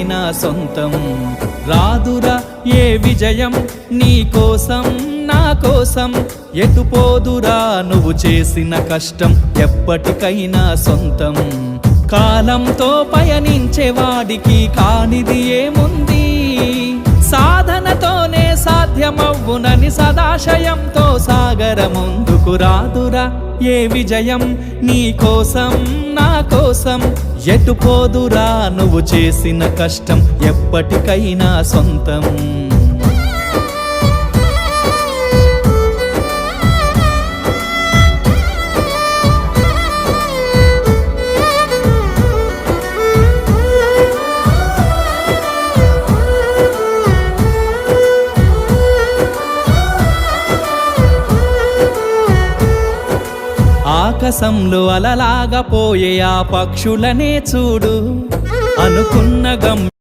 ఎప్పటికైనా సొంతం. రాదురా ఏ విజయం నీ కోసం నా కోసం, ఎటుపోదురా నువ్వు చేసిన కష్టం ఎప్పటికైనా సొంతం. కాలంతో పయనించేవాడికి కానిది ఏముంది, సాధనతోనే సాధ్యమవ్వునని సదాశయంతో సాగర ముందుకు. రాదురా ఏ విజయం నీ కోసం నా కోసం, ఎటుపోదురా నువ్వు చేసిన కష్టం ఎప్పటికైనా సొంతం. ఆకాశంలో అలలాగా పోయే ఆ పక్షులనే చూడు, అనుకున్న